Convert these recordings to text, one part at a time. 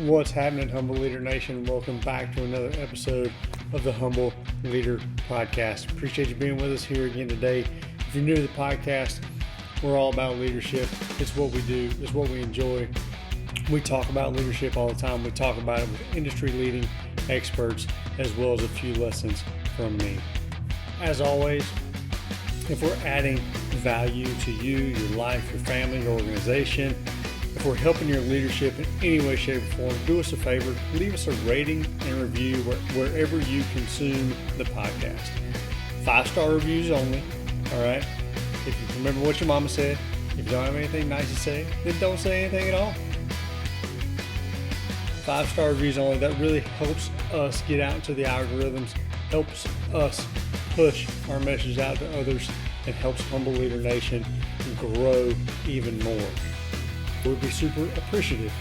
What's happening, Humble Leader Nation? Welcome back to another episode of the Humble Leader Podcast. Appreciate you being with us here again today. If you're new to the podcast, we're all about leadership. It's what we do. It's what we enjoy. We talk about leadership all the time. We talk about it with industry-leading experts as well as a few lessons from me. As always, if we're adding value to you, your life, your family, your organization, if we're helping your leadership in any way, shape, or form, do us a favor, leave us a rating and review wherever you consume the podcast. 5-star reviews only, all right? If you remember what your mama said, if you don't have anything nice to say, then don't say anything at all. 5-star reviews only. That really helps us get out into the algorithms, helps us push our message out to others, and helps Humble Leader Nation grow even more. We'd be super appreciative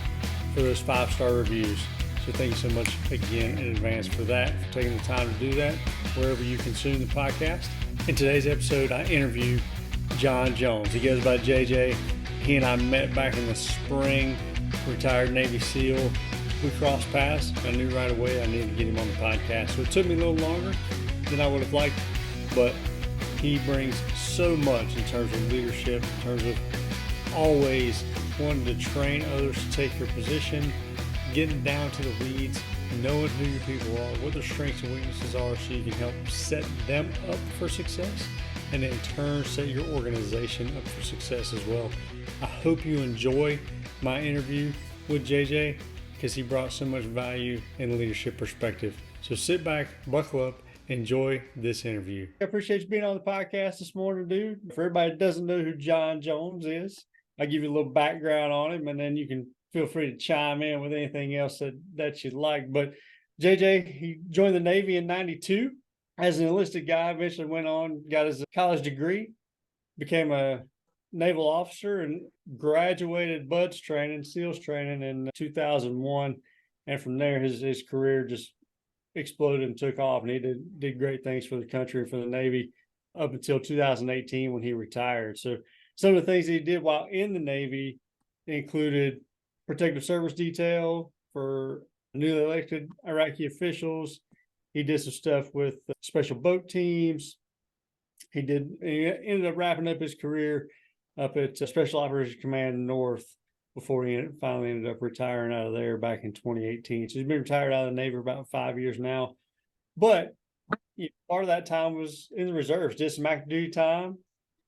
for those 5-star reviews. So thank you so much again in advance for that, for taking the time to do that wherever you consume the podcast. In today's episode, I interview John Jones. He goes by JJ. He and I met back in the spring, retired Navy SEAL. We crossed paths. I knew right away I needed to get him on the podcast. So it took me a little longer than I would have liked, but he brings so much in terms of leadership, in terms of always wanting to train others to take your position, getting down to the weeds, knowing who your people are, what their strengths and weaknesses are, so you can help set them up for success, and in turn set your organization up for success as well. I hope you enjoy my interview with JJ because he brought so much value in a leadership perspective. So sit back, buckle up, enjoy this interview. I appreciate you being on the podcast this morning, dude. For everybody that doesn't know who John Jones is, I'll give you a little background on him, and then you can feel free to chime in with anything else that you'd like. But JJ, he joined the Navy in 92 as an enlisted guy, eventually went on, got his college degree, became a naval officer, and graduated BUDS training, SEALs training in 2001. And from there, his career just exploded and took off, and he did great things for the country and for the Navy up until 2018 when he retired. So some of the things that he did while in the Navy included protective service detail for newly elected Iraqi officials. He did some stuff with special boat teams. He ended up wrapping up his career up at Special Operations Command North before he finally ended up retiring out of there back in 2018. So he's been retired out of the Navy for about 5 years now. But part of that time was in the reserves, did some active duty time,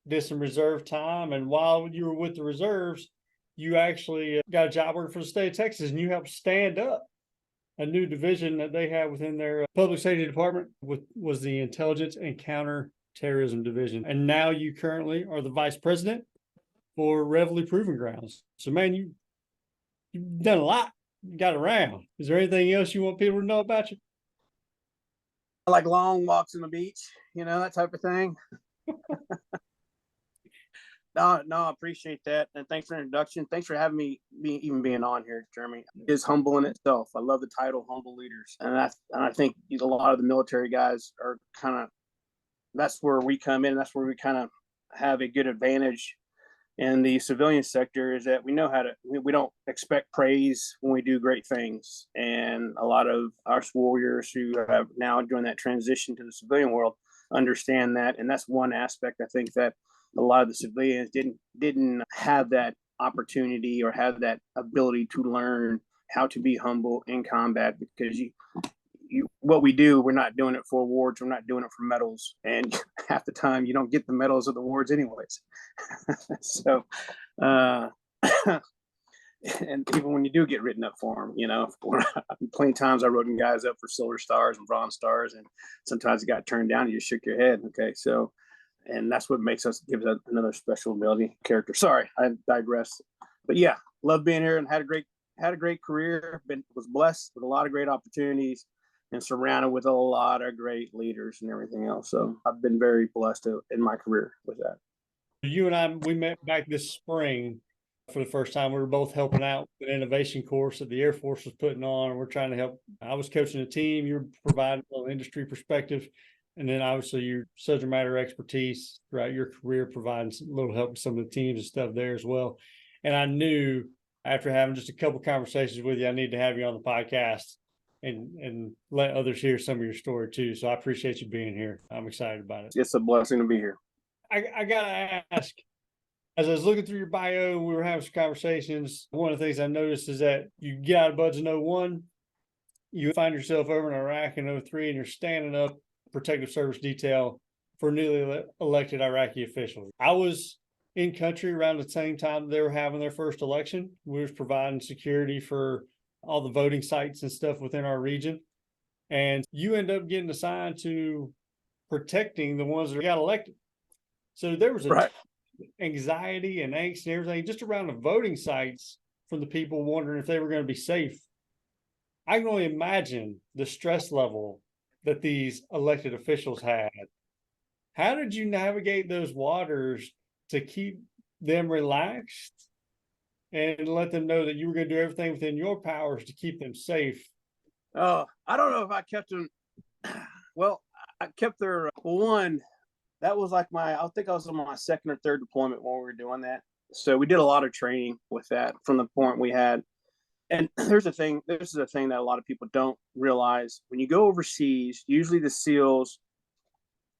did some reserve time. And while you were with the reserves, you actually got a job working for the state of Texas, and you helped stand up a new division that they had within their public safety department, was the Intelligence and Counterterrorism Division. And now you currently are the vice president for Reveille Proving Grounds. So, man, you've done a lot. You got around. Is there anything else you want people to know about you? I like long walks on the beach, that type of thing. No, I appreciate that. And thanks for the introduction. Thanks for having me being on here, Jeremy. It is humble in itself. I love the title Humble Leaders. And I think a lot of the military guys are that's where we come in. That's where we kind of have a good advantage in the civilian sector, is that we know we don't expect praise when we do great things. And a lot of our warriors who have now doing that transition to the civilian world understand that. And that's one aspect I think that a lot of the civilians didn't have that opportunity or have that ability to learn how to be humble in combat, because what we do, we're not doing it for awards, we're not doing it for medals, and half the time you don't get the medals or the awards anyways. So and even when you do get written up for them, plenty of times I wrote guys up for silver stars and bronze stars, and sometimes it got turned down and you shook your head. Okay, so and that's what gives us another special ability character. Sorry, I digress. But yeah, love being here and had a great career. Was blessed with a lot of great opportunities and surrounded with a lot of great leaders and everything else. So I've been very blessed in my career with that. You and we met back this spring for the first time. We were both helping out with an innovation course that the Air Force was putting on. We're trying to help. I was coaching a team. You were providing an industry perspective. And then obviously your subject matter expertise throughout your career, providing a little help with some of the teams and stuff there as well. And I knew After having just a couple conversations with you, I need to have you on the podcast and let others hear some of your story too. So I appreciate you being here. I'm excited about it. It's a blessing to be here. I gotta ask, as I was looking through your bio, we were having some conversations. One of the things I noticed is that you get out of buds in 01, you find yourself over in Iraq in 03, and you're standing up protective service detail for newly elected Iraqi officials. I was in country around the same time they were having their first election. We was providing security for all the voting sites and stuff within our region. And you end up getting assigned to protecting the ones that got elected. So there was a anxiety and angst and everything just around the voting sites from the people wondering if they were going to be safe. I can only imagine the stress level that these elected officials had. How did you navigate those waters to keep them relaxed and let them know that you were going to do everything within your powers to keep them safe? I don't know if I kept them. Well, I kept their one. That was like I think I was on my second or third deployment when we were doing that. So we did a lot of training with that from the point we had. And this is a thing that a lot of people don't realize. When you go overseas, usually the SEALs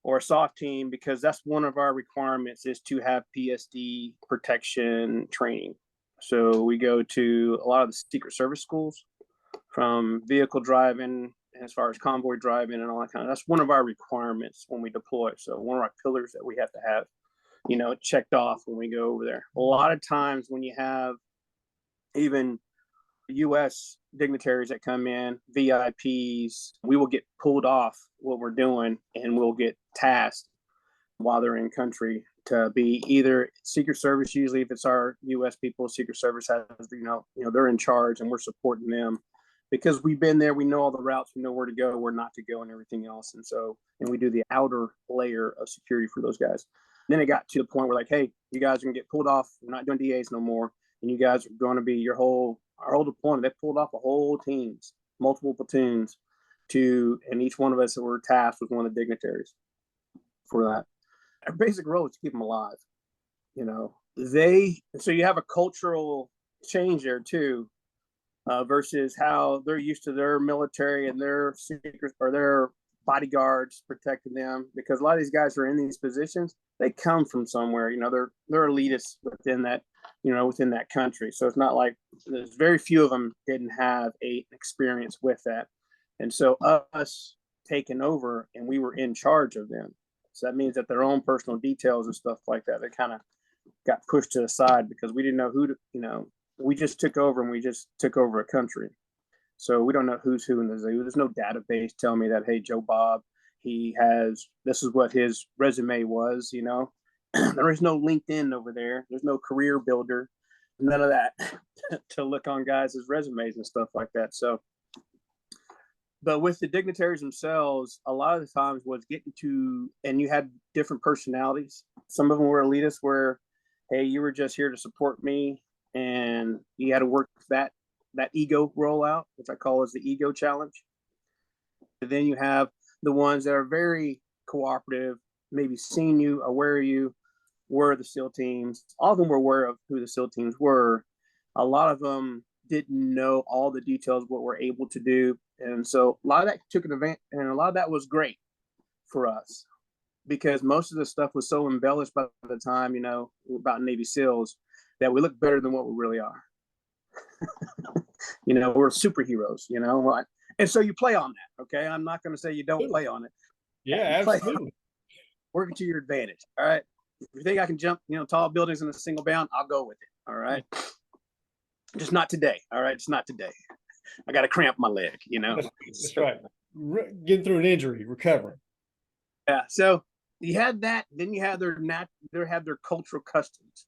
or a SOF team, because that's one of our requirements, is to have PSD protection training. So we go to a lot of the Secret Service schools, from vehicle driving, as far as convoy driving and all that kind of. That's one of our requirements when we deploy. So one of our pillars that we have to have, checked off when we go over there. A lot of times when you have even U.S. dignitaries that come in, VIPs, we will get pulled off what we're doing and we'll get tasked while they're in country to be either Secret Service. Usually if it's our U.S. people, Secret Service has, they're in charge and we're supporting them because we've been there. We know all the routes, we know where to go, where not to go and everything else. And we do the outer layer of security for those guys. And then it got to the point where like, hey, you guys are going to get pulled off. We're not doing DAs no more. And you guys are going to be our whole deployment. They pulled off a whole teams, multiple platoons and each one of us that were tasked with one of the dignitaries for that. Our basic role is to keep them alive. So you have a cultural change there too, versus how they're used to their military and their secret or their bodyguards protecting them, because a lot of these guys are in these positions. They come from somewhere, they're elitists within that, within that country. So it's not like there's very few of them didn't have an experience with that. And so us taking over and we were in charge of them. So that means that their own personal details and stuff like that, they kind of got pushed to the side because we didn't know who to, we just took over and we just took over a country. So we don't know who's who in the zoo. There's no database telling me that, hey, Joe Bob, this is what his resume was, There is no LinkedIn over there. There's no career builder, none of that to look on guys' resumes and stuff like that. So, but with the dignitaries themselves, a lot of the times was getting to, and you had different personalities. Some of them were elitists where, hey, you were just here to support me and you had to work that ego rollout, which I call as the ego challenge. And then you have the ones that are very cooperative, maybe seen you, aware of you, were the SEAL teams. All of them were aware of who the SEAL teams were. A lot of them didn't know all the details of what we're able to do. And so a lot of that took an advantage, and a lot of that was great for us because most of the stuff was so embellished by the time, about Navy SEALs that we look better than what we really are. We're superheroes, and so you play on that. Okay. I'm not going to say you don't play on it. Yeah, absolutely. Working to your advantage. All right. If you think I can jump, tall buildings in a single bound, I'll go with it. All right. Just not today. All right. Just not today. I got to cramp my leg, That's right. Getting through an injury, recovering. Yeah. So you had that, then you have their cultural customs.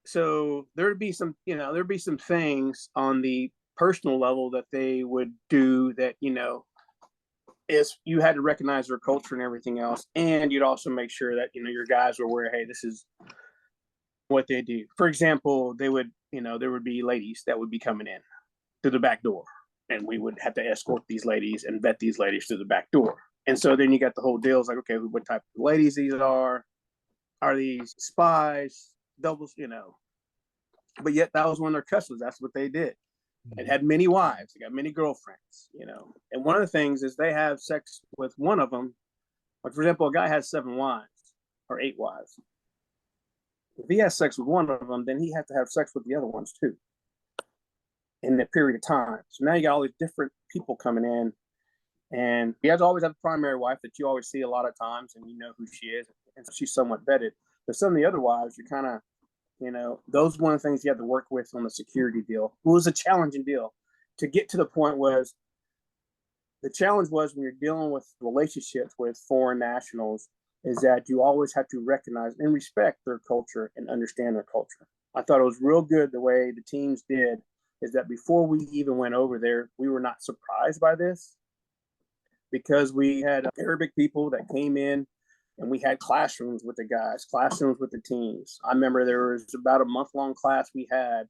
So there'd be some things on the personal level that they would do that, is you had to recognize their culture and everything else. And you'd also make sure that, your guys were aware, hey, this is what they do. For example, there would be ladies that would be coming in through the back door, and we would have to escort these ladies and vet these ladies through the back door. And so then you got the whole deal. It's like, okay, what type of ladies these are these spies, doubles, but yet that was one of their customs. That's what they did. And had many wives. They got many girlfriends, you know. And one of the things is they have sex with one of them. Like, for example, a guy has 7 wives or 8 wives. If he has sex with one of them, then he has to have sex with the other ones too in that period of time. So now you got all these different people coming in, and he has always have a primary wife that you always see a lot of times, and you know who she is, and so she's somewhat vetted. But some of the other wives, you're kind of, you know, those one of the things you have to work with on the security deal. It was a challenging deal to get to the point was the challenge was when you're dealing with relationships with foreign nationals is that you always have to recognize and respect their culture and understand their culture. I thought it was real good the way the teams did is that before we even went over there, we were not surprised by this because we had Arabic people that came in and we had classrooms with the guys, classrooms with the teams. I remember there was about a month-long class we had.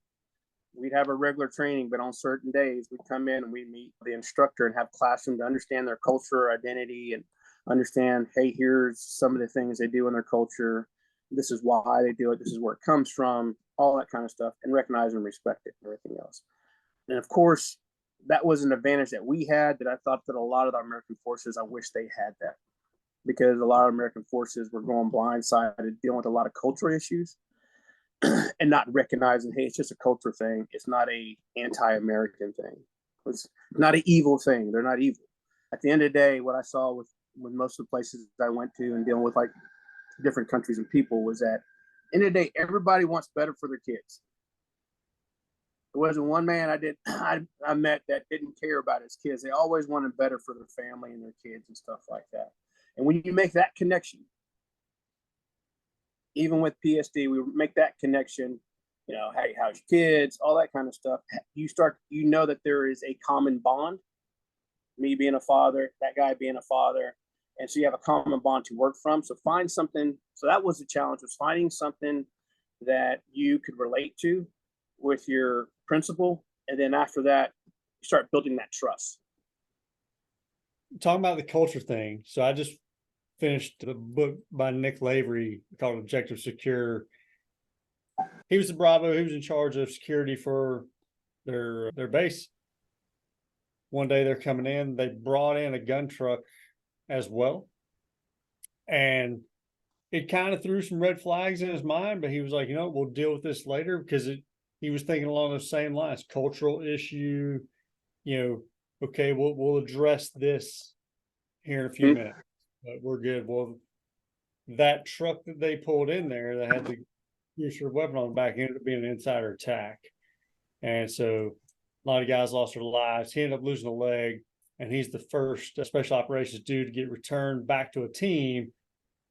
We'd have a regular training, but on certain days we'd come in and we'd meet the instructor and have classroom to understand their culture, identity, and understand, hey, here's some of the things they do in their culture. This is why they do it. This is where it comes from, all that kind of stuff, and recognize and respect it and everything else. And of course, that was an advantage that we had that I thought that a lot of the American forces, I wish they had that because a lot of American forces were going blindsided, dealing with a lot of cultural issues and not recognizing, hey, it's just a culture thing. It's not a anti-American thing. It's not an evil thing. They're not evil. At the end of the day, what I saw with most of the places I went to and dealing with like different countries and people was that in the day, everybody wants better for their kids. There wasn't one man I met that didn't care about his kids. They always wanted better for their family and their kids and stuff like that. And when you make that connection, even with PSD, we make that connection, you know, hey, how's your kids, all that kind of stuff. You know that there is a common bond, me being a father, that guy being a father. And so you have a common bond to work from. So find something. So that was the challenge, was finding something that you could relate to with your principal. And then after that, you start building that trust. Talking about the culture thing. So I just finished the book by Nick Lavery called Objective Secure. He was the Bravo. He was in charge of security for their base. One day they're coming in. They brought in a gun truck as well. And it kind of threw some red flags in his mind, but he was like, you know, we'll deal with this later because he was thinking along those same lines, cultural issue, you know, okay, we'll address this here in a few minutes, but we're good. Well, that truck that they pulled in there that had the cruiser weapon on the back ended up being an insider attack. And so a lot of guys lost their lives. He ended up losing a leg, and he's the first special operations dude to get returned back to a team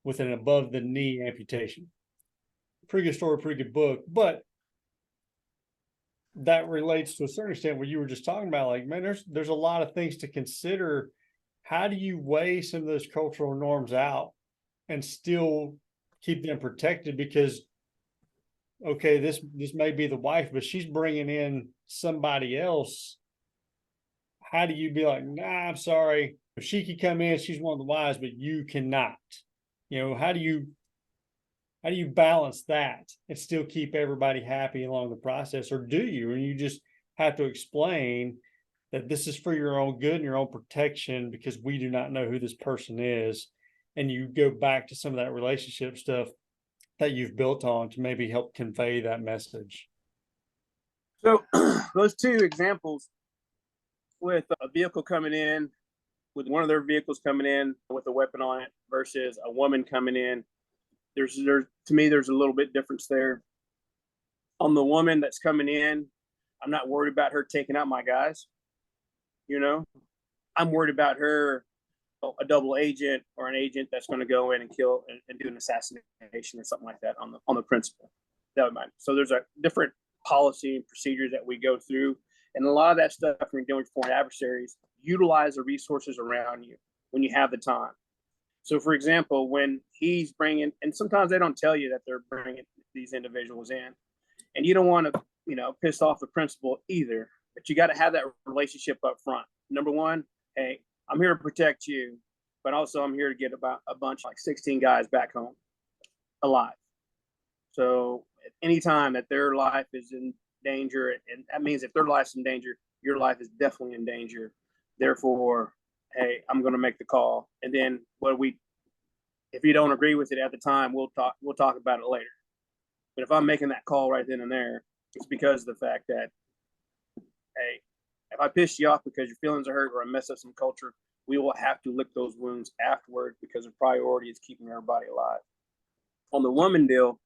with an above the knee amputation. Pretty good story, pretty good book, but that relates to a certain extent what you were just talking about. Like, man, there's a lot of things to consider. How do you weigh some of those cultural norms out and still keep them protected? Because, okay, this may be the wife, but she's bringing in somebody else. How do you be like, nah, I'm sorry, if she could come in, she's one of the wives, but you cannot? You know, how do you balance that and still keep everybody happy along the process? Or do you, and you just have to explain that this is for your own good and your own protection because we do not know who this person is, and you go back to some of that relationship stuff that you've built on to maybe help convey that message? So those two examples with a vehicle coming in, with one of their vehicles coming in with a weapon on it versus a woman coming in, there's to me, there's a little bit difference there. On the woman that's coming in, I'm not worried about her taking out my guys. You know, I'm worried about her, a double agent or an agent that's going to go in and kill and do an assassination or something like that on the principal. That would mind. So there's a different policy and procedures that we go through, and a lot of that stuff when you're dealing with foreign adversaries, utilize the resources around you when you have the time. So, for example, when he's bringing, and sometimes they don't tell you that they're bringing these individuals in, and you don't want to, you know, piss off the principal either, but you got to have that relationship up front. Number one, hey, I'm here to protect you, but also I'm here to get about a bunch, like 16 guys back home alive. So any time that their life is in danger, and that means if their life's in danger, your life is definitely in danger. Therefore, hey, I'm going to make the call. And then if you don't agree with it at the time, we'll talk about it later. But if I'm making that call right then and there, it's because of the fact that, hey, if I piss you off because your feelings are hurt or I mess up some culture, we will have to lick those wounds afterward because the priority is keeping everybody alive. On the woman deal,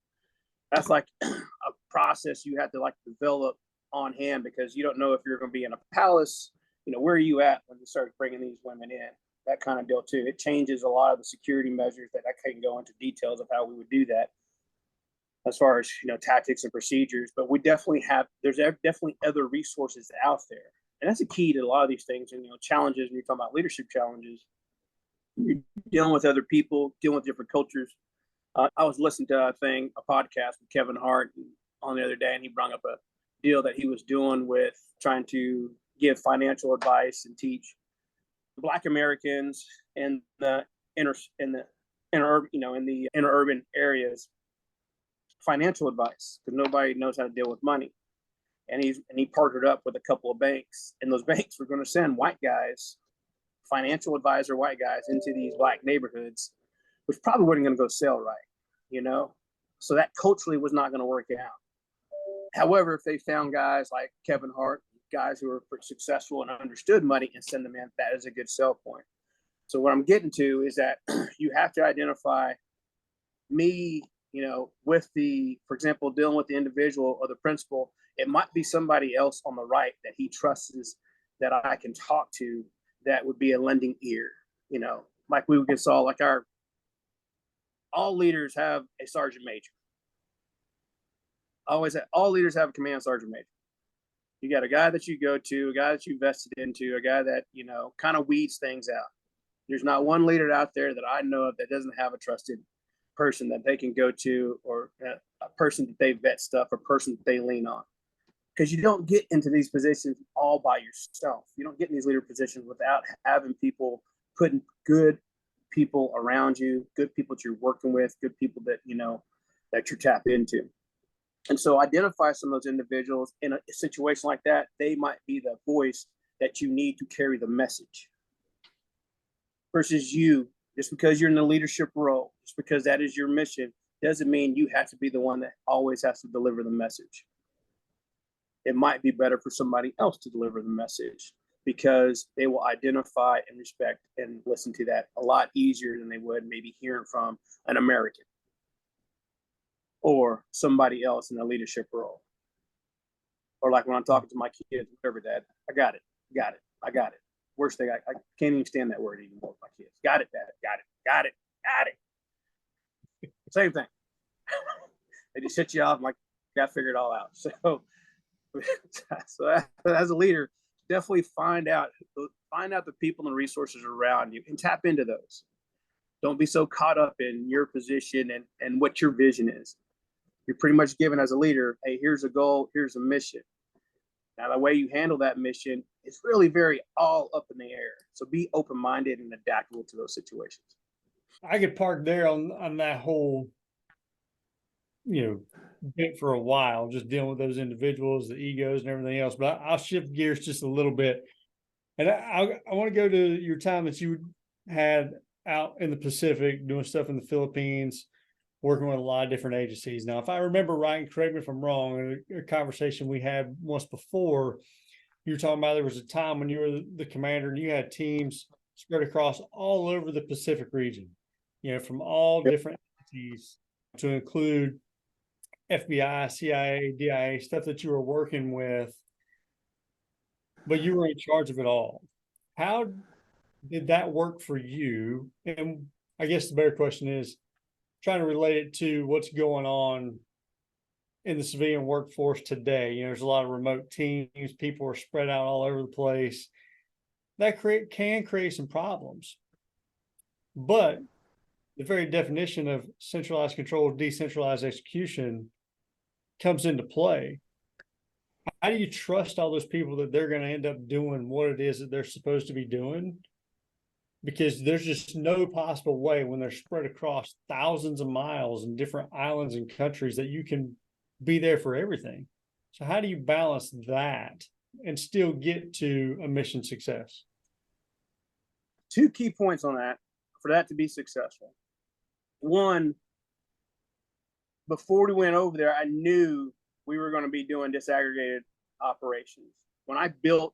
that's like a process you have to like develop on hand because you don't know if you're going to be in a palace. Where are you at when you start bringing these women in? That kind of deal too. It changes a lot of the security measures that I can't go into details of how we would do that as far as tactics and procedures. But there's definitely other resources out there, and that's a key to a lot of these things. And challenges. When you're talking about leadership challenges, you're dealing with other people, dealing with different cultures. I was listening to a podcast with Kevin Hart on the other day, and he brought up a deal that he was doing with trying to give financial advice and teach Black Americans in the interurban areas financial advice because nobody knows how to deal with money. And he partnered up with a couple of banks, and those banks were going to send white guys, financial advisor white guys, into these Black neighborhoods, which probably wasn't going to go sell right, So that culturally was not going to work out. However, if they found guys like Kevin Hart, guys who were pretty successful and understood money and send them in, that is a good sell point. So what I'm getting to is that you have to identify me, with for example, dealing with the individual or the principal, it might be somebody else on the right that he trusts that I can talk to that would be a lending ear, like we just saw, like all leaders have a sergeant major. All leaders have a command sergeant major. You got a guy that you go to, a guy that you vested into, a guy that, kind of weeds things out. There's not one leader out there that I know of that doesn't have a trusted person that they can go to, or a person that they vet stuff, a person that they lean on. Because you don't get into these positions all by yourself. You don't get in these leader positions without having people, putting good people around you, good people that you're working with, good people that, that you're tapped into. And so identify some of those individuals in a situation like that. They might be the voice that you need to carry the message. Versus you, just because you're in the leadership role, just because that is your mission, doesn't mean you have to be the one that always has to deliver the message. It might be better for somebody else to deliver the message because they will identify and respect and listen to that a lot easier than they would maybe hearing from an American or somebody else in a leadership role. Or like when I'm talking to my kids, whatever, Dad, I got it. Worst thing, I can't even stand that word anymore with my kids. Got it, Dad, got it. Same thing. They just shut you off. I'm like, got to figure it all out. So as a leader, definitely find out the people and resources around you and tap into those. Don't be so caught up in your position and what your vision is. You're pretty much given as a leader, hey, here's a goal, here's a mission. Now, the way you handle that mission is really very all up in the air. So be open-minded and adaptable to those situations. I could park there on that whole, bit for a while, just dealing with those individuals, the egos and everything else. But I'll shift gears just a little bit. And I want to go to your time that you had out in the Pacific, doing stuff in the Philippines, working with a lot of different agencies. Now, if I remember right, and correct me if I'm wrong, in a conversation we had once before, you were talking about there was a time when you were the commander and you had teams spread across all over the Pacific region, from all different entities, to include FBI, CIA, DIA, stuff that you were working with, but you were in charge of it all. How did that work for you? And I guess the better question is trying to relate it to what's going on in the civilian workforce today. There's a lot of remote teams, people are spread out all over the place. That can create some problems. But the very definition of centralized control, decentralized execution comes into play. How do you trust all those people that they're going to end up doing what it is that they're supposed to be doing? Because there's just no possible way when they're spread across thousands of miles in different islands and countries that you can be there for everything. So how do you balance that and still get to a mission success? Two key points on that for that to be successful. One, before we went over there, I knew we were going to be doing disaggregated operations. When I built,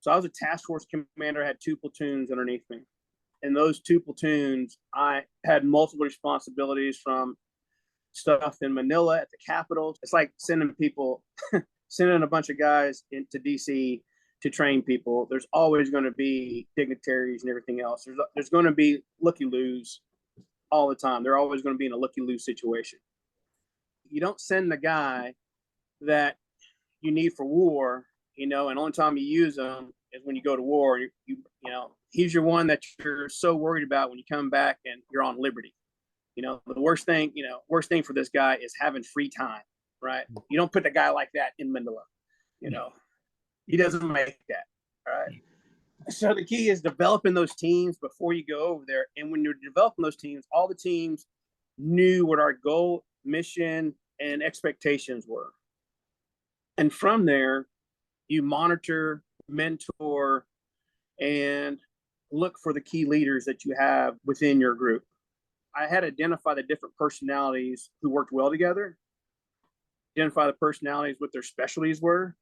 so I was a task force commander, I had 2 platoons underneath me. In those 2 platoons, I had multiple responsibilities, from stuff in Manila at the Capitol. It's like sending a bunch of guys into DC to train people. There's always going to be dignitaries and everything else. There's going to be looky-loos all the time. They're always going to be in a looky-loo situation. You don't send the guy that you need for war, and the only time you use them is when you go to war. He's your one that you're so worried about when you come back and you're on liberty. The worst thing for this guy is having free time, right? You don't put a guy like that in Manila. He doesn't make that. All right. So the key is developing those teams before you go over there. And when you're developing those teams, all the teams knew what our goal, mission, and expectations were. And from there, you monitor, mentor, and look for the key leaders that you have within your group. I had to identify the different personalities who worked well together, identify the personalities, what their specialties were,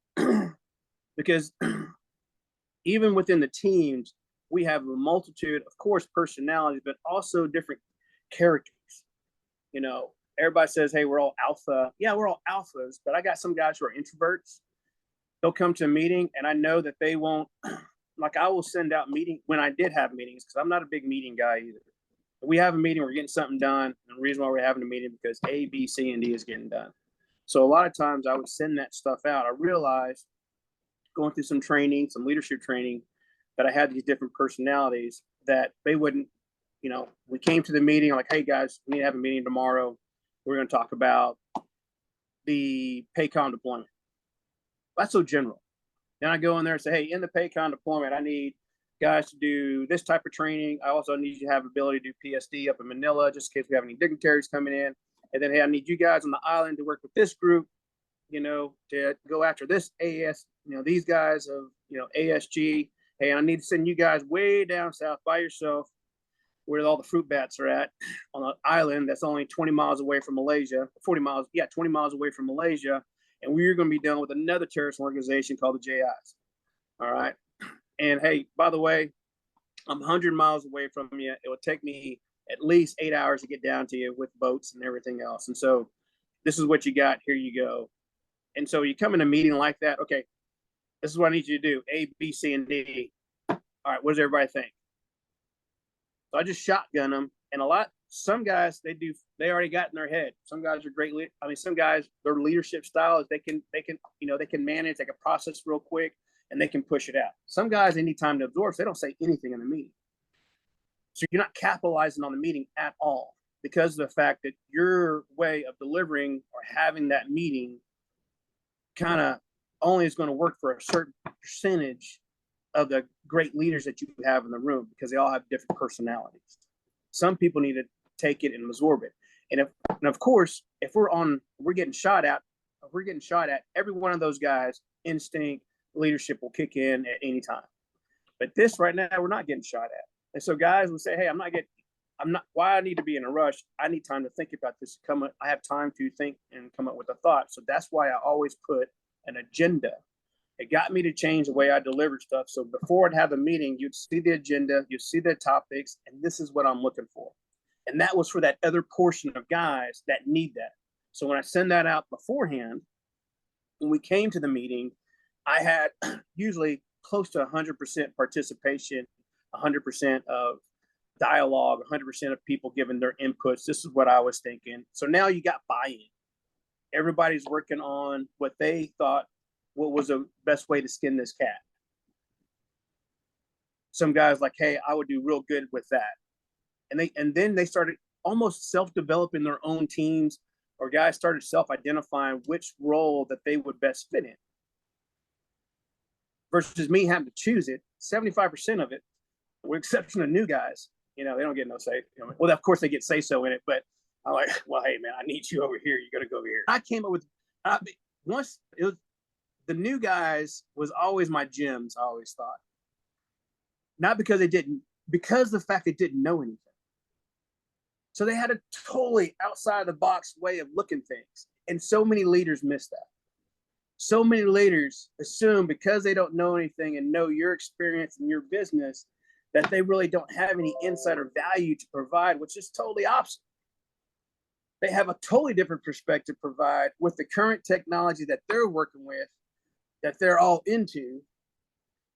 because even within the teams, we have a multitude, of course, personalities, but also different characters. Everybody says, hey, we're all alpha. Yeah, we're all alphas, but I got some guys who are introverts. They'll come to a meeting and I know that they won't, like I will send out meetings when I did have meetings, because I'm not a big meeting guy either. If we have a meeting, we're getting something done. And the reason why we're having a meeting because A, B, C, and D is getting done. So a lot of times I would send that stuff out. I realized going through some training, some leadership training, that I had these different personalities that they wouldn't, we came to the meeting, I'm like, hey guys, we need to have a meeting tomorrow. We're going to talk about the PACOM deployment. That's so general. Then I go in there and say, hey, in the PACOM deployment, I need guys to do this type of training. I also need you to have ability to do PSD up in Manila, just in case we have any dignitaries coming in. And then, hey, I need you guys on the island to work with this group, to go after this AS, these guys of, ASG. Hey, I need to send you guys way down south by yourself, where all the fruit bats are at, on an island that's only 20 miles away from Malaysia, 20 miles away from Malaysia. And we're going to be dealing with another terrorist organization called the JIs. All right. And hey, by the way, I'm 100 miles away from you. It would take me at least 8 hours to get down to you with boats and everything else. And so this is what you got. Here you go. And so you come in a meeting like that. Okay, this is what I need you to do. A, B, C, and D. All right, what does everybody think? So I just shotgun them. And some guys, they already got in their head. Some guys are great. Some guys, their leadership style is they can manage, they can process real quick, and they can push it out. Some guys, they need time to absorb, so they don't say anything in the meeting. So you're not capitalizing on the meeting at all, because of the fact that your way of delivering or having that meeting kind of only is going to work for a certain percentage of the great leaders that you have in the room, because they all have different personalities. Some people need to take it and absorb it. And of course, if we're getting shot at, every one of those guys, instinct, leadership will kick in at any time. But this right now, we're not getting shot at. And so guys will say, hey, why I need to be in a rush. I need time to think about this. I have time to think and come up with a thought. So that's why I always put an agenda. It got me to change the way I delivered stuff. So before I'd have a meeting, you'd see the agenda, you'd see the topics, and this is what I'm looking for. And that was for that other portion of guys that need that. So when I send that out beforehand, when we came to the meeting, I had usually close to 100% participation, 100% of dialogue, 100% of people giving their inputs. This is what I was thinking. So now you got buy-in. Everybody's working on what they thought what was the best way to skin this cat. Some guys like, hey, I would do real good with that. And then they started almost self-developing their own teams, or guys started self-identifying which role that they would best fit in. Versus me having to choose it, 75% of it, with exception of new guys, they don't get no say. Well, of course they get say-so in it, but I'm like, well, hey man, I need you over here. You got to go over here. I came up with once it was the new guys was always my gems. I always thought, not because they didn't, because the fact they didn't know anything. So they had a totally outside the box way of looking things, and so many leaders miss that. So many leaders assume because they don't know anything and know your experience and your business that they really don't have any insight or value to provide, which is totally opposite. They have a totally different perspective to provide with the current technology that they're working with, that they're all into,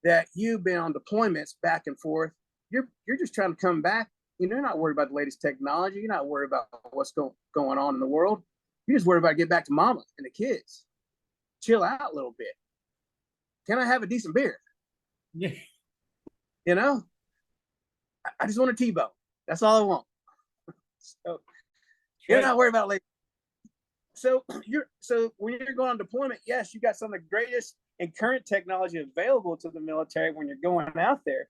that you've been on deployments back and forth. You're just trying to come back. You're not worried about the latest technology. You're not worried about what's going on in the world. You're just worried about getting back to mama and the kids. Chill out a little bit. Can I have a decent beer? Yeah. I just want a T-bone. That's all I want. So you're not worried about later. So when you're going on deployment, yes, you got some of the greatest and current technology available to the military when you're going out there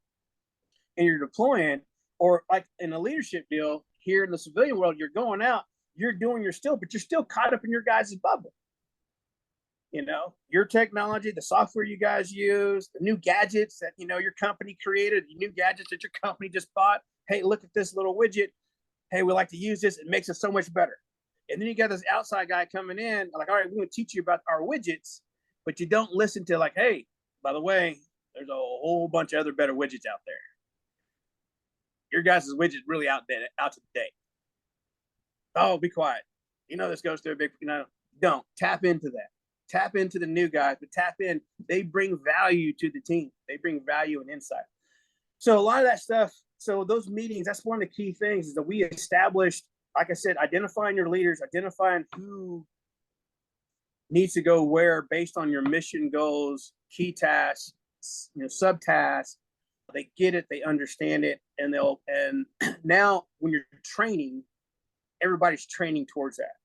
and you're deploying, or like in a leadership deal here in the civilian world, you're going out, you're doing your still, but you're still caught up in your guys' bubble. Your technology, the software you guys use, the new gadgets that, your company created, the new gadgets that your company just bought. Hey, look at this little widget. Hey, we like to use this. It makes it so much better. And then you got this outside guy coming in, like, all right, we're going to teach you about our widgets, but you don't listen to like, hey, by the way, there's a whole bunch of other better widgets out there. Your guys' widget really out to date. Oh, be quiet. This goes through a big, don't tap into that. Tap into the new guys, but tap in. They bring value to the team. They bring value and insight. So a lot of that stuff, so those meetings, that's one of the key things is that we established, like I said, identifying your leaders, identifying who needs to go where based on your mission goals, key tasks, subtasks. They get it, they understand it, and now when you're training, everybody's training towards that.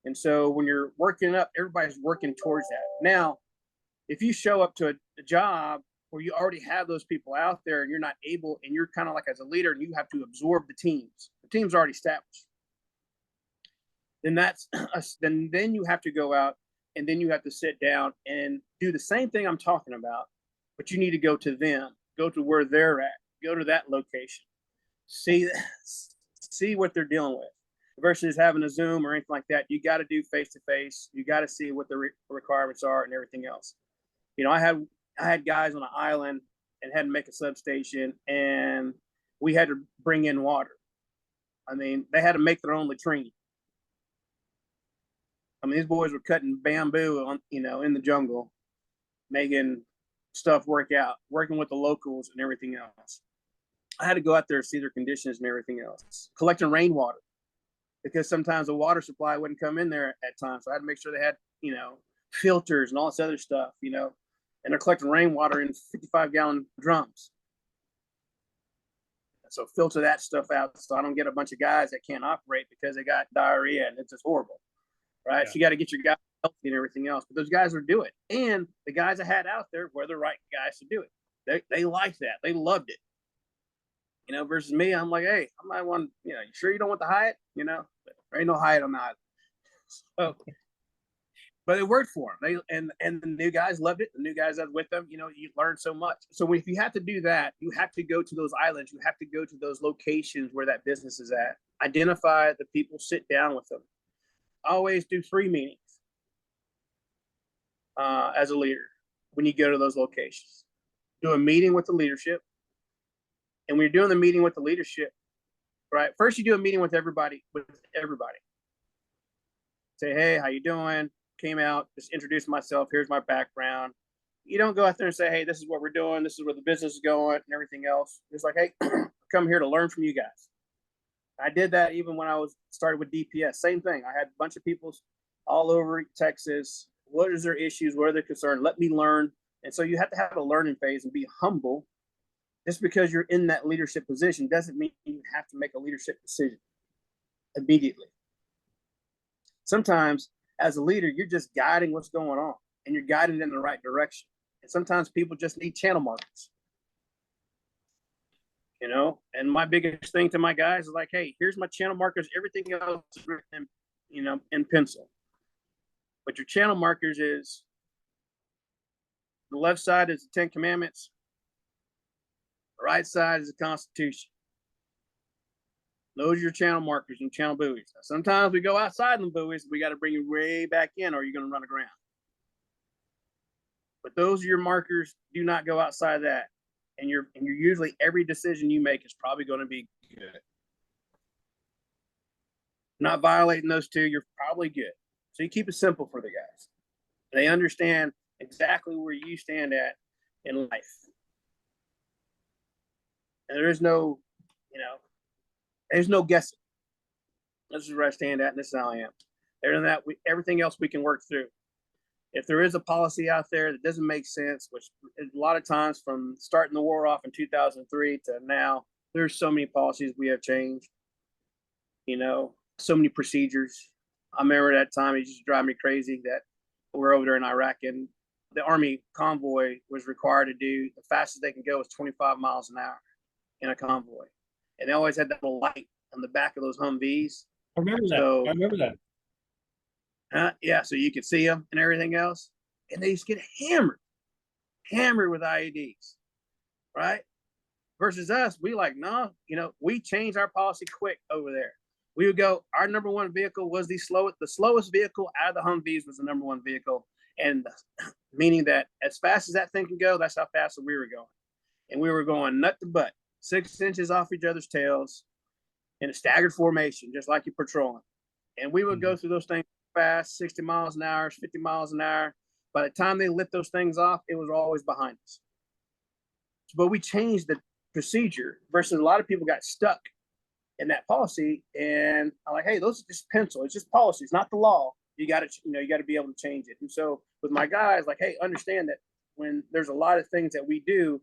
And so when you're working up, everybody's working towards that. Now, if you show up to a job where you already have those people out there and you're not able, and you're kind of like as a leader and you have to absorb the team's already established. Then you have to go out and then you have to sit down and do the same thing I'm talking about, but you need to go to them, go to where they're at, go to that location, see what they're dealing with. Versus having a Zoom or anything like that, you got to do face-to-face. You got to see what the requirements are and everything else. I had guys on an island and had to make a substation, and we had to bring in water. They had to make their own latrine. These boys were cutting bamboo on, in the jungle, making stuff work out, working with the locals and everything else. I had to go out there and see their conditions and everything else, collecting rainwater, because sometimes the water supply wouldn't come in there at times. So I had to make sure they had, filters and all this other stuff, and they're collecting rainwater in 55-gallon drums. So filter that stuff out so I don't get a bunch of guys that can't operate because they got diarrhea and it's just horrible, right? Yeah. So you got to get your guys healthy and everything else. But those guys would do it. And the guys I had out there were the right guys to do it. They liked that. They loved it. Versus me, I'm like, hey, I might want, you sure you don't want the Hyatt? There ain't no Hyatt on the island. So, but it worked for them. And the new guys loved it. The new guys that was with them, you learn so much. So if you have to do that, you have to go to those islands. You have to go to those locations where that business is at. Identify the people, sit down with them. Always do 3 meetings as a leader when you go to those locations. Do a meeting with the leadership. And when you're doing the meeting with the leadership, right? First, you do a meeting with everybody. Say, hey, how you doing? Came out, just introduce myself. Here's my background. You don't go out there and say, hey, this is what we're doing. This is where the business is going and everything else. It's like, hey, come here to learn from you guys. I did that even when I started with DPS. Same thing. I had a bunch of people all over Texas. What is their issues? What are their concerns? Let me learn. And so you have to have a learning phase and be humble. Just because you're in that leadership position doesn't mean you have to make a leadership decision immediately. Sometimes as a leader, you're just guiding what's going on and you're guiding in the right direction. And sometimes people just need channel markers. you know. And my biggest thing to my guys is like, hey, here's my channel markers. Everything else is written in, you know, in pencil. But your channel markers is the left side is the Ten Commandments, the right side is the Constitution. Those are your channel markers and channel buoys. Now, sometimes we go outside the buoys, we got to bring you way back in, or you're going to run aground. But those are your markers. Do not go outside that. And you're usually every decision you make is probably going to be good. Not violating those two, you're probably good. So you keep it simple for the guys. They understand exactly where you stand at in life. And there is no, you know, there's no guessing. This is where I stand at, and this is how I am. Other than that, everything else we can work through. If there is a policy out there that doesn't make sense, which a lot of times from starting the war off in 2003 to now, there's so many policies we have changed, you know, so many procedures. I remember that time it used to drive me crazy that we're over there in Iraq and the Army convoy was required to do the fastest they can go is 25 miles an hour in a convoy. And they always had that little light on the back of those Humvees. I remember that. So, I remember that. yeah, so you could see them and everything else. And they used to get hammered with IEDs, right? Versus us, we like, no, you know, we changed our policy quick over there. We would go, our number one vehicle was the slowest vehicle out of the Humvees was the number one vehicle. And meaning that as fast as that thing can go, that's how fast we were going. And we were going nut to butt, 6 inches off each other's tails in a staggered formation, just like you're patrolling. And we would go through those things fast, 60 miles an hour, 50 miles an hour. By the time they lit those things off, it was always behind us. But we changed the procedure versus a lot of people got stuck in that policy. And I'm like, hey, those are just pencil. It's just policy. It's not the law. You got to, you know, you got to be able to change it. And so with my guys, like, hey, understand that when there's a lot of things that we do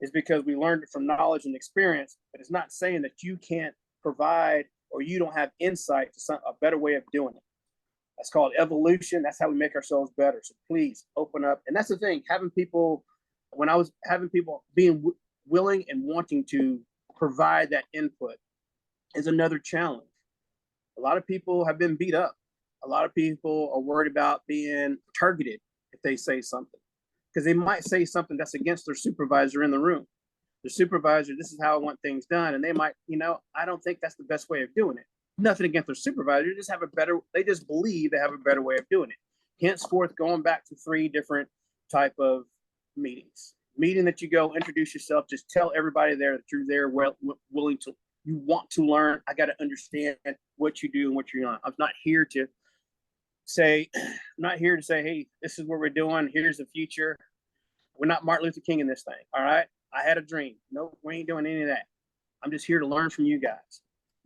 is because we learned it from knowledge and experience, but it's not saying that you can't provide or you don't have insight to a better way of doing it. That's called evolution. That's how we make ourselves better. So please open up. And that's the thing, having people, when I was having people being willing and wanting to provide that input is another challenge. A lot of people have been beat up. A lot of people are worried about being targeted if they say something, because they might say something that's against their supervisor in the room. The supervisor, this is how I want things done. And they might, you know, I don't think that's the best way of doing it. Nothing against their supervisor, just have a better, they just believe they have a better way of doing it. Henceforth, going back to 3 different type of meetings. Meeting that you go, introduce yourself, just tell everybody there that you're there willing to, you want to learn. I got to understand what you do and what you're doing. I'm not here to say, hey, this is what we're doing. Here's the future. We're not Martin Luther King in this thing. All right. I had a dream. No, we ain't doing any of that. I'm just here to learn from you guys.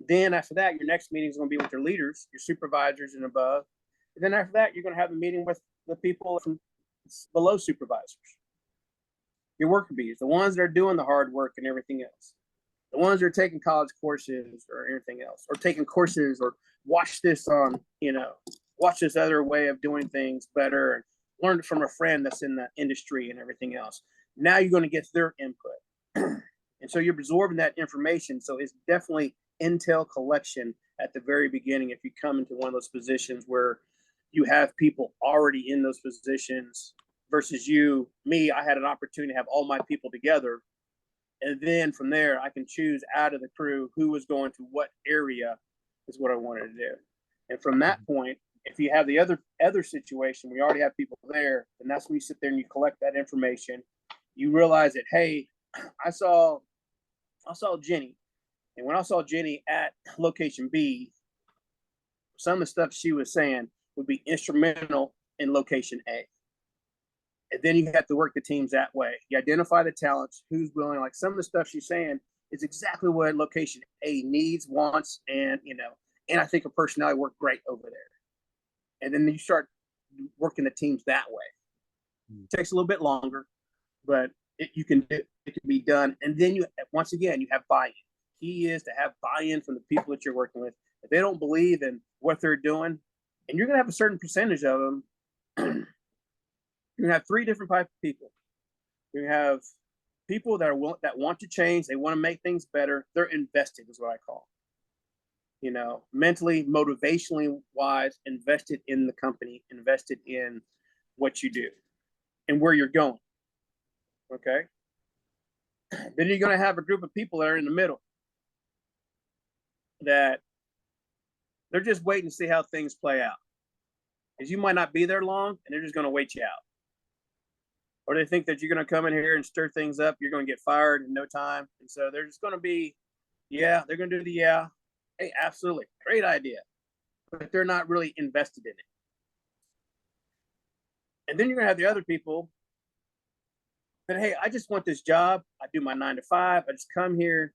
Then after that, your next meeting is going to be with your leaders, your supervisors and above. And then after that, you're going to have a meeting with the people from below supervisors, your worker bees, the ones that are doing the hard work and everything else, the ones that are taking college courses or anything else, or taking courses or watch this on, you know, watch this other way of doing things better and learn it from a friend that's in the industry and everything else. Now you're going to get their input. And so you're absorbing that information. So it's definitely intel collection at the very beginning. If you come into one of those positions where you have people already in those positions versus me, I had an opportunity to have all my people together. And then from there, I can choose out of the crew who was going to what area is what I wanted to do. And from that point, if you have the other situation, we already have people there, and that's when you sit there and you collect that information. You realize that, hey, I saw Jenny. And when I saw Jenny at location B, some of the stuff she was saying would be instrumental in location A. And then you have to work the teams that way. You identify the talents, who's willing. Like some of the stuff she's saying is exactly what location A needs, wants, and, you know, and I think a personality worked great over there. And then you start working the teams that way. It takes a little bit longer, but it can be done. And then once again, you have buy-in. Key is to have buy-in from the people that you're working with. If they don't believe in what they're doing, and you're going to have a certain percentage of them, you're going to have 3 different types of people. You have people that want to change, they want to make things better. They're invested, is what I call it. You know, mentally, motivationally wise, invested in the company, invested in what you do and where you're going. Okay. Then you're going to have a group of people that are in the middle that they're just waiting to see how things play out. Because you might not be there long and they're just going to wait you out. Or they think that you're going to come in here and stir things up. You're going to get fired in no time. And so they're just going to be, yeah, they're going to do the yeah. Hey, absolutely. Great idea. But they're not really invested in it. And then you're going to have the other people that, hey, I just want this job. I do my 9 to 5. I just come here.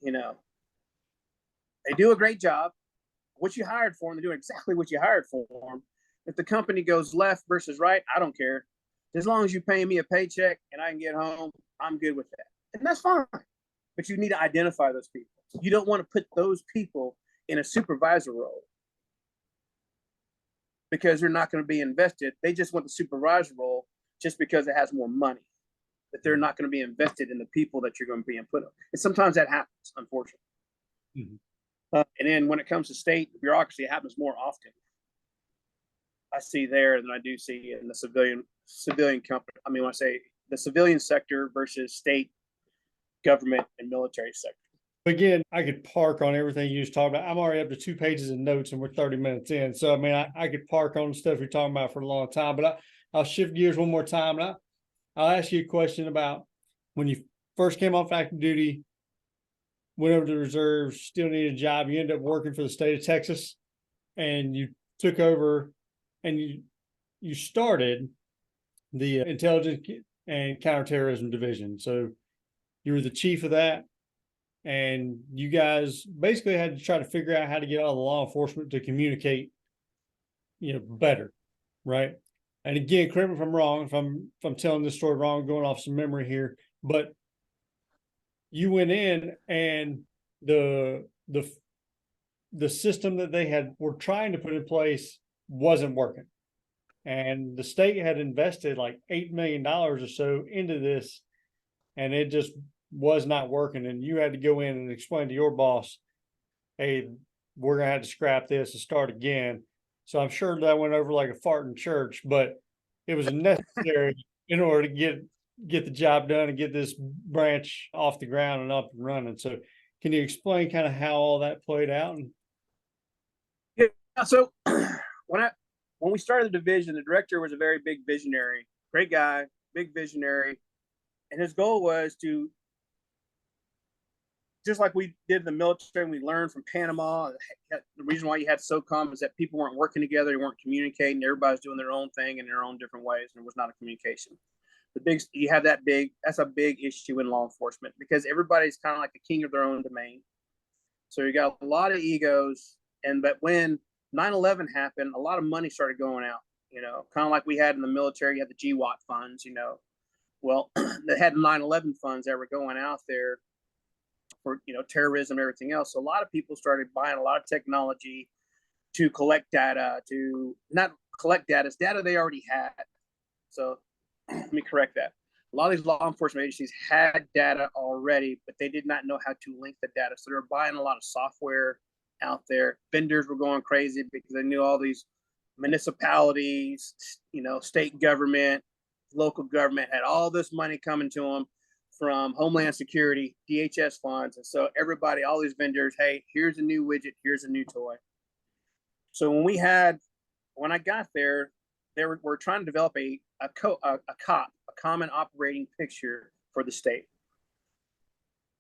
You know, they do a great job. What you hired for them, they're doing exactly what you hired for them. If the company goes left versus right, I don't care. As long as you pay me a paycheck and I can get home, I'm good with that. And that's fine. But you need to identify those people. You don't want to put those people in a supervisor role because they're not going to be invested. They just want the supervisor role just because it has more money. But they're not going to be invested in the people that you're going to be input on. And sometimes that happens, unfortunately. Mm-hmm. And then when it comes to state bureaucracy, it happens more often. I see there than I do see in the civilian company. I mean, when I say the civilian sector versus state government and military sector. Again, I could park on everything you just talked about. I'm already up to 2 pages of notes and we're 30 minutes in. So, I mean, I could park on the stuff you're talking about for a long time, but I'll shift gears one more time. And I'll ask you a question about when you first came off active duty, went over to the reserves, still needed a job. You ended up working for the state of Texas and you took over and you started the Intelligence and Counterterrorism Division. So you were the chief of that. And you guys basically had to try to figure out how to get all the law enforcement to communicate, better, right? And again, correct me if I'm wrong, if I'm telling this story wrong, going off some memory here, but you went in and the system that they were trying to put in place wasn't working. And the state had invested like $8 million or so into this, and it just was not working. And you had to go in and explain to your boss, hey, we're going to have to scrap this and start again. So I'm sure that went over like a fart in church, but it was necessary in order to get the job done and get this branch off the ground and up and running. So can you explain kind of how all that played out? Yeah. So when we started the division, the director was a very big visionary, great guy, big visionary. And his goal was to, just like we did in the military, and we learned from Panama, the reason why you had SOCOM is that people weren't working together, they weren't communicating, everybody's doing their own thing in their own different ways, and it was not a communication. That's a big issue in law enforcement because everybody's kind of like the king of their own domain. So you got a lot of egos, but when 9/11 happened, a lot of money started going out, kind of like we had in the military, you had the GWAT funds, well, they had 9/11 funds that were going out there for, terrorism and everything else. So a lot of people started buying a lot of technology to collect data, to not collect data, it's data they already had. So let me correct that. A lot of these law enforcement agencies had data already, but they did not know how to link the data. So they're buying a lot of software out there. Vendors were going crazy because they knew all these municipalities, state government, local government had all this money coming to them from Homeland Security, DHS funds. And so everybody, all these vendors, hey, here's a new widget, here's a new toy. So when I got there, we're trying to develop a common operating picture for the state,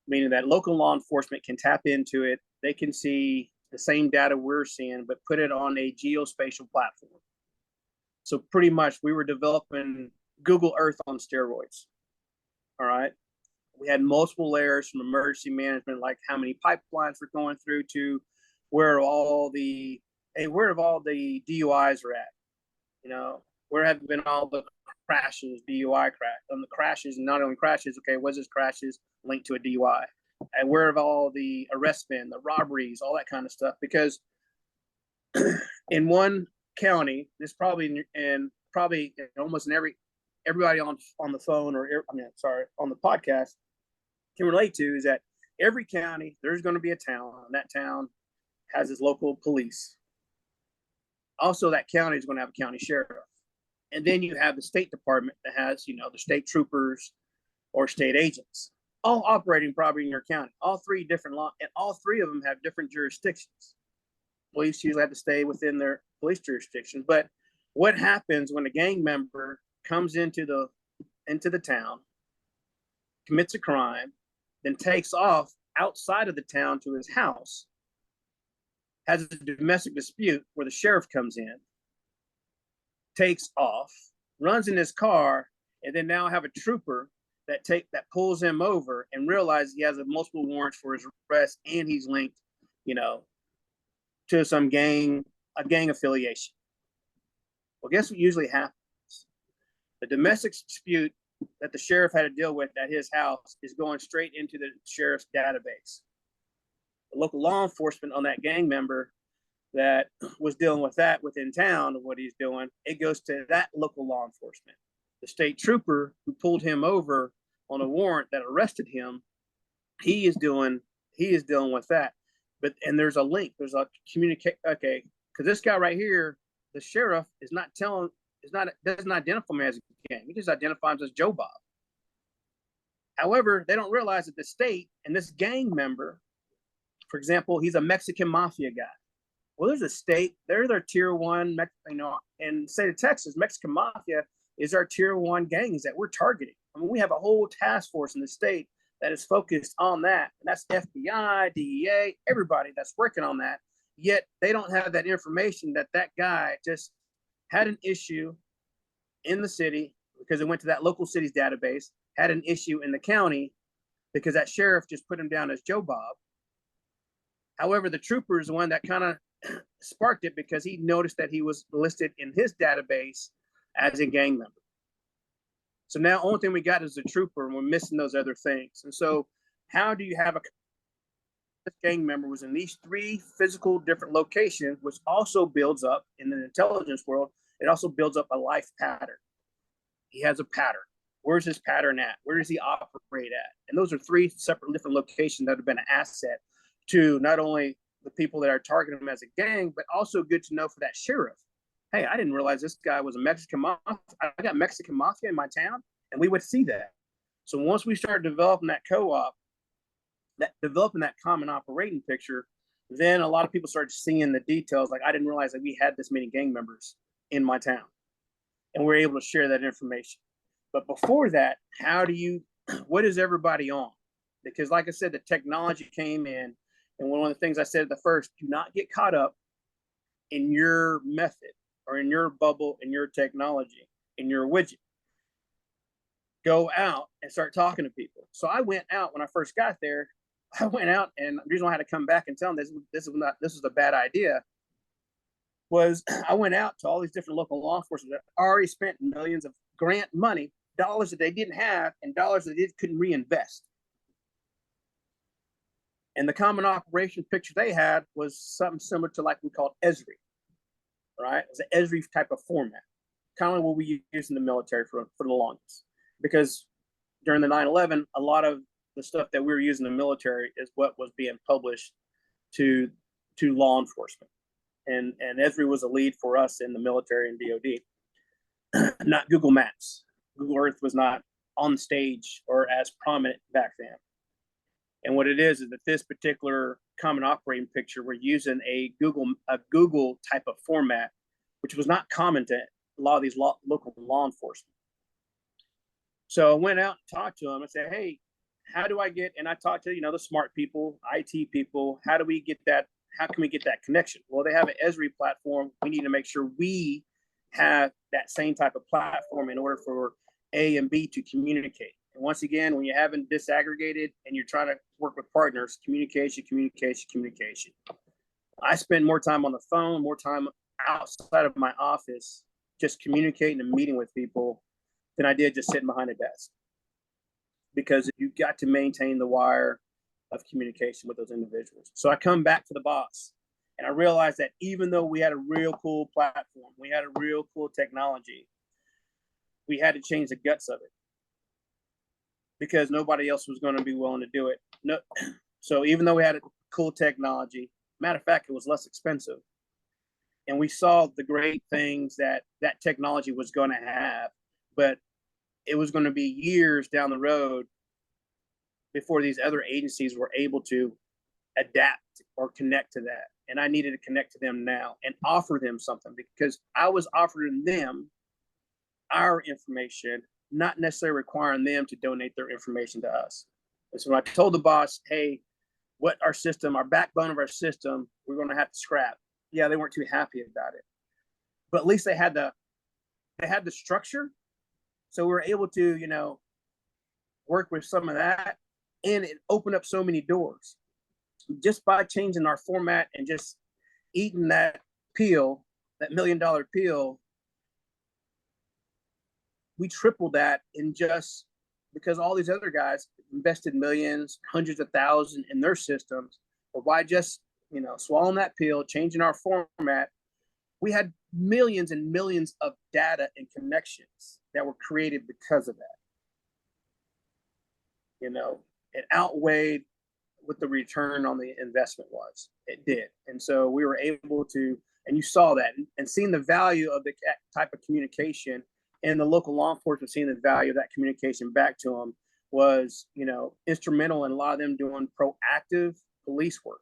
meaning that local law enforcement can tap into it. They can see the same data we're seeing, but put it on a geospatial platform. So pretty much we were developing Google Earth on steroids. All right. We had multiple layers from emergency management, like how many pipelines we're going through to where all the DUIs are at. Where have been all the crashes, DUI crash, and the crashes, and not only crashes, okay, was this crashes linked to a DUI? And where have all the arrests been, the robberies, all that kind of stuff? Because in one county, this probably in almost in everybody on the phone on the podcast can relate to is that every county, there's going to be a town, and that town has its local police. Also, that county is going to have a county sheriff. And then you have the state department that has, the state troopers or state agents, all operating probably in your county. All three different law, and all three of them have different jurisdictions. Police usually have to stay within their police jurisdiction. But what happens when a gang member comes into the town, commits a crime, then takes off outside of the town to his house, has a domestic dispute where the sheriff comes in, takes off, runs in his car, and then now have a trooper that pulls him over and realizes he has multiple warrants for his arrest and he's linked, to a gang affiliation. Well, guess what usually happens? The domestic dispute that the sheriff had to deal with at his house is going straight into the sheriff's database. The local law enforcement on that gang member that was dealing with that within town of what he's doing, it goes to that local law enforcement. The state trooper who pulled him over on a warrant that arrested him, he is dealing with that. And there's a link, there's a okay, because this guy right here, the sheriff doesn't identify him as a gang. He just identifies him as Joe Bob. However, they don't realize that the state and this gang member, for example, he's a Mexican mafia guy. Well, there's a state, they're their tier one, in the state of Texas, Mexican mafia is our tier one gangs that we're targeting. I mean, we have a whole task force in the state that is focused on that. And that's FBI, DEA, everybody that's working on that. Yet they don't have that information that guy just had an issue in the city because it went to that local city's database, had an issue in the county because that sheriff just put him down as Joe Bob. However, the trooper is the one that kind of sparked it because he noticed that he was listed in his database as a gang member. So now only thing we got is the trooper, and we're missing those other things. And so how do you have a gang member was in these three physical different locations, which also builds up in the intelligence world, it also builds up a life pattern. He has a pattern. Where's his pattern at? Where does he operate at? And those are three separate different locations that have been an asset to not only the people that are targeting him as a gang, but also good to know for that sheriff. Hey, I didn't realize this guy was a Mexican mafia. I got Mexican mafia in my town, and we would see that. So once we started developing that co-op, developing that common operating picture, then a lot of people started seeing the details. Like, I didn't realize that we had this many gang members in my town, and we're able to share that information. But before that, what is everybody on? Because like I said, the technology came in, and one of the things I said at the first, do not get caught up in your method or in your bubble, in your technology, in your widget. Go out and start talking to people. So I went out when I first got there. I went out, and the reason why I had to come back and tell them this is a bad idea was I went out to all these different local law enforcement that already spent millions of grant money, dollars that they didn't have, and dollars that they couldn't reinvest. And the common operation picture they had was something similar to like we called Esri, right? It was an Esri type of format, kind of like what we use in the military for the longest. Because during the 9/11, a lot of the stuff that we were using in the military is what was being published to law enforcement. And Esri was a lead for us in the military and DOD, not Google Maps. Google Earth was not on stage or as prominent back then. And what it is that this particular common operating picture, we're using a Google type of format, which was not common to a lot of these local law enforcement. So I went out and talked to them and said, hey, how do I get, and I talked to, the smart people, IT people, how can we get that connection? Well, they have an Esri platform. We need to make sure we have that same type of platform in order for A and B to communicate. And once again, when you haven't disaggregated and you're trying to work with partners, communication. I spend more time on the phone, more time outside of my office, just communicating and meeting with people than I did just sitting behind a desk. Because you got to maintain the wire of communication with those individuals. So I come back to the boss, and I realized that even though we had a real cool platform, we had a real cool technology, we had to change the guts of it because nobody else was going to be willing to do it. No, so even though we had a cool technology, matter of fact, it was less expensive. And we saw the great things that that technology was going to have, but it was going to be years down the road before these other agencies were able to adapt or connect to that. And I needed to connect to them now and offer them something because I was offering them our information, not necessarily requiring them to donate their information to us. And so when I told the boss, hey, what our system, our backbone of our system, we're going to have to scrap. Yeah, they weren't too happy about it, but at least they had the structure, so we were able to, you know, work with some of that, and it opened up so many doors just by changing our format and just eating that peel, that $1 million peel. We tripled that in just because all these other guys invested millions, hundreds of thousands in their systems, but by just, you know, swallowing that pill, changing our format, we had millions and millions of data and connections that were created because of that. You know, it outweighed what the return on the investment was. It did. And so we were able to, and you saw that, and seeing the value of the type of communication, and the local law enforcement seeing the value of that communication back to them was, you know, instrumental in a lot of them doing proactive police work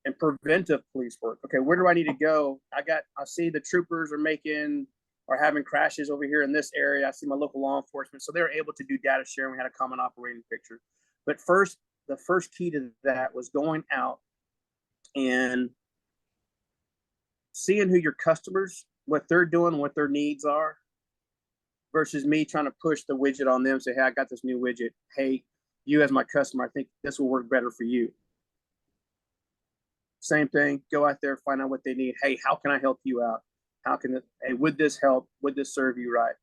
and preventive police work. Okay, where do I need to go? I see the troopers are having crashes over here in this area. I see my local law enforcement. So they were able to do data sharing. We had a common operating picture. But first, the first key to that was going out and seeing who your customers, what they're doing, what their needs are, versus me trying to push the widget on them, say, hey, I got this new widget. Hey, you as my customer, I think this will work better for you. Same thing, go out there, find out what they need. Hey, how can I help you out? Hey, would this help? Would this serve you right?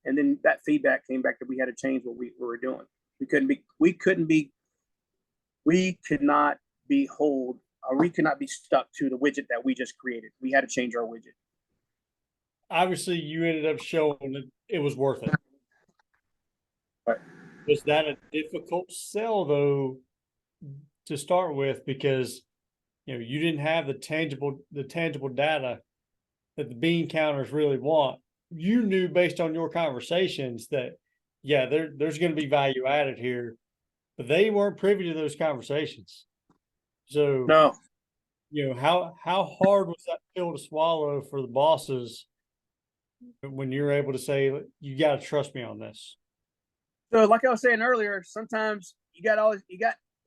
And then that feedback came back that we had to change what we were doing. We could not be stuck to the widget that we just created. We had to change our widget. Obviously, you ended up showing that it was worth it. Right. Was that a difficult sell though to start with, because you know you didn't have the tangible data that the bean counters really want? You knew based on your conversations that yeah, there's going to be value added here, but they weren't privy to those conversations. So no, you know, how hard was that pill to swallow for the bosses when you're able to say, you got to trust me on this? So like I was saying earlier, sometimes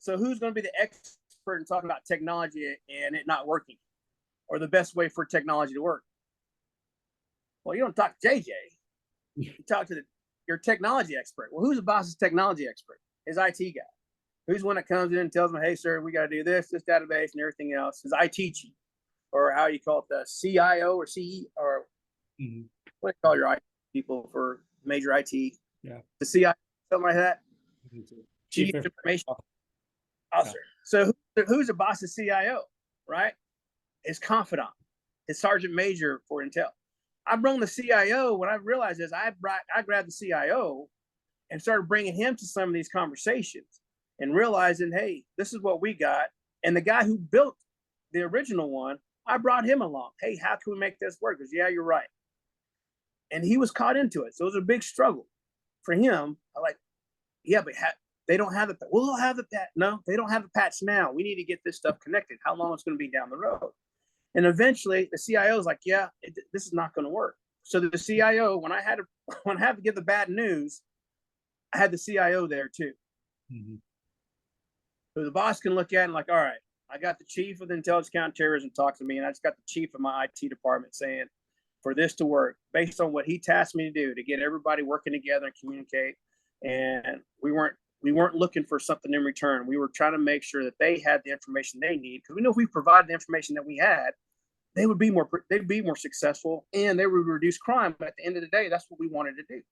so who's going to be the expert in talking about technology and it not working, or the best way for technology to work? Well, you don't talk to JJ. You talk to your technology expert. Well, who's the boss's technology expert? His IT guy. Who's one that comes in and tells them, hey, sir, we got to do this database and everything else? His IT chief, or how you call it, the CIO or CE, or what do you call your IT people for major IT? Yeah. The CIO, something like that. Chief Information Officer. So who's the boss's CIO, right? His confidant, his sergeant major for Intel. I brought the CIO. When I realized this, I grabbed the CIO and started bringing him to some of these conversations and realizing, hey, this is what we got. And the guy who built the original one, I brought him along. Hey, how can we make this work? Because yeah, you're right. And he was caught into it. So it was a big struggle for him. I'm like, yeah, but they don't have the, we'll have the patch. No, they don't have the patch now. We need to get this stuff connected. How long it's going to be down the road? And eventually the CIO is like, yeah, this is not going to work. So the CIO, when I had to give the bad news, I had the CIO there too. Mm-hmm. So the boss can look at it and like, all right, I got the chief of the intelligence counterterrorism talk to me, and I just got the chief of my IT department saying, for this to work, based on what he tasked me to do, to get everybody working together and communicate. And we weren't looking for something in return. We were trying to make sure that they had the information they need, because we know if we provided the information that we had, they'd be more successful, and they would reduce crime. But at the end of the day, that's what we wanted to do,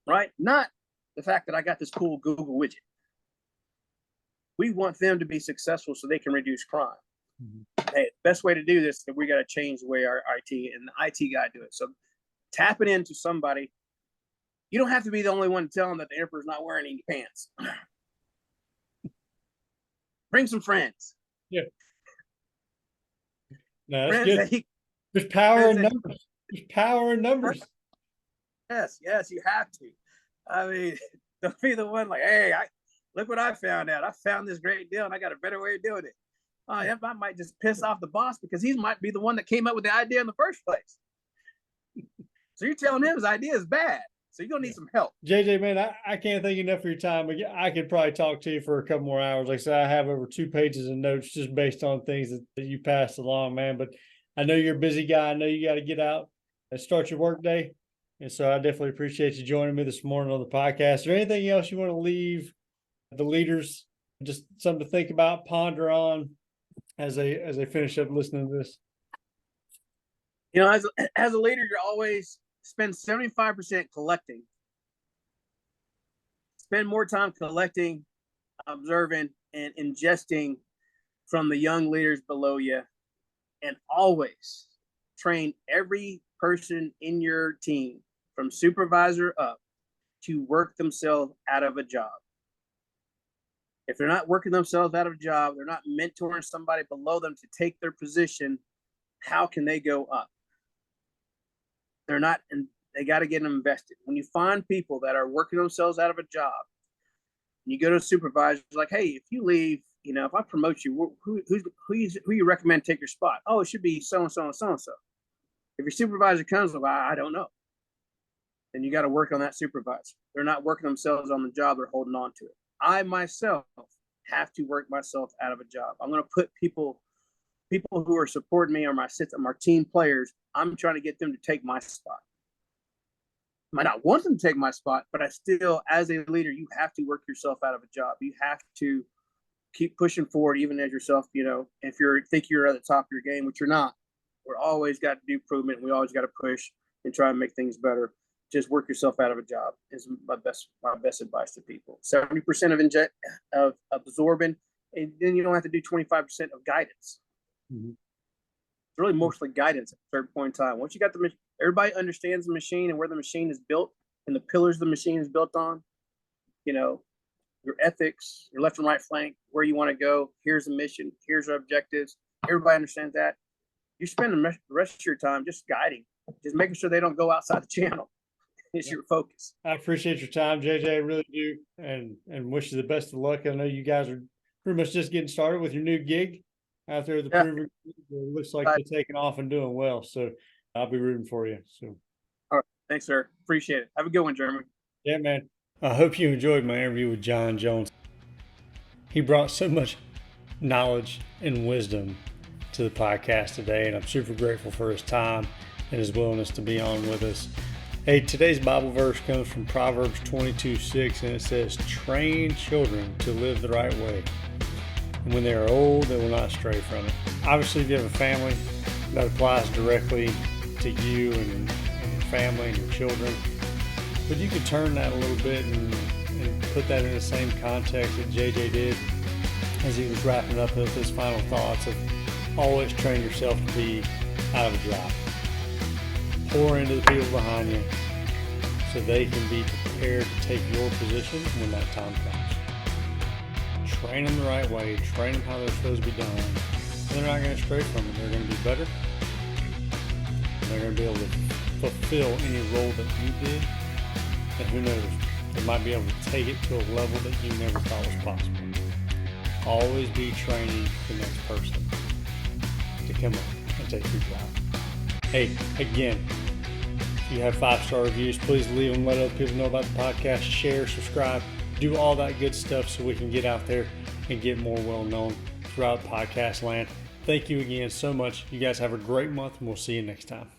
right? Not the fact that I got this cool Google widget. We want them to be successful so they can reduce crime. Mm-hmm. Hey, the best way to do this is we got to change the way our IT and the IT guy do it. So tapping into somebody You don't have to be the only one to tell them that the emperor's not wearing any pants. Bring some friends. Yeah. No, that's Friends good. that he, There's power friends in that numbers. There's power in numbers. yes, you have to. I mean, don't be the one like, hey, look what I found out. I found this great deal and I got a better way of doing it. That might just piss off the boss because he might be the one that came up with the idea in the first place. So you're telling him his idea is bad. So you're gonna need some help. JJ, man, I can't thank you enough for your time. I could probably talk to you for a couple more hours. Like I said, I have over 2 pages of notes just based on things that you passed along, man. But I know you're a busy guy. I know you got to get out and start your work day. And so I definitely appreciate you joining me this morning on the podcast. Is there anything else you want to leave the leaders, just something to think about, ponder on as they finish up listening to this? You know, as a leader, you're always spend 75% collecting. Spend more time collecting, observing, and ingesting from the young leaders below you, and always train every person in your team from supervisor up to work themselves out of a job. If they're not working themselves out of a job, they're not mentoring somebody below them to take their position, how can they go up? They're not, and they got to get them invested. When you find people that are working themselves out of a job, you go to a supervisor, like, hey, if you leave, you know, if I promote you, who you recommend take your spot? Oh, it should be so and so and so and so. If your supervisor comes, well, I don't know. Then you got to work on that supervisor. They're not working themselves on the job; they're holding on to it. I myself have to work myself out of a job. I'm going to put people who are supporting me or my team players. I'm trying to get them to take my spot. I might not want them to take my spot, but I still, as a leader, you have to work yourself out of a job. You have to keep pushing forward, even as yourself. You know, if think you're at the top of your game, which you're not, we're always got to do improvement. We always got to push and try and make things better. Just work yourself out of a job is my best advice to people. 70% of absorbing, and then you don't have to do 25% of guidance. Mm-hmm. It's really mostly guidance at a certain point in time. Once you got everybody understands the machine and where the machine is built and the pillars the machine is built on, you know, your ethics, your left and right flank, where you want to go. Here's the mission. Here's our objectives. Everybody understands that. You spend the rest of your time just guiding, just making sure they don't go outside the channel. Is your focus. I appreciate your time, JJ. I really do, and wish you the best of luck. I know you guys are pretty much just getting started with your new gig out there. It looks like you're taking off and doing well. So I'll be rooting for you. So, all right, thanks, sir. Appreciate it. Have a good one, Jeremy. Yeah, man. I hope you enjoyed my interview with John Jones. He brought so much knowledge and wisdom to the podcast today, and I'm super grateful for his time and his willingness to be on with us. Hey, today's Bible verse comes from Proverbs 22:6, and it says, train children to live the right way. And when they are old, they will not stray from it. Obviously, if you have a family, that applies directly to you and your family and your children. But you could turn that a little bit and put that in the same context that JJ did as he was wrapping up with his final thoughts of always train yourself to be out of a job. Pour into the people behind you so they can be prepared to take your position when that time comes. Train them the right way, train them how they're supposed to be done, and they're not going to stray from it. They're going to be better, and they're going to be able to fulfill any role that you did, and who knows, they might be able to take it to a level that you never thought was possible. Always be training the next person to come up and take your job. Hey, again, if you have 5-star reviews, please leave them. Let other people know about the podcast. Share, subscribe, do all that good stuff so we can get out there and get more well-known throughout podcast land. Thank you again so much. You guys have a great month, and we'll see you next time.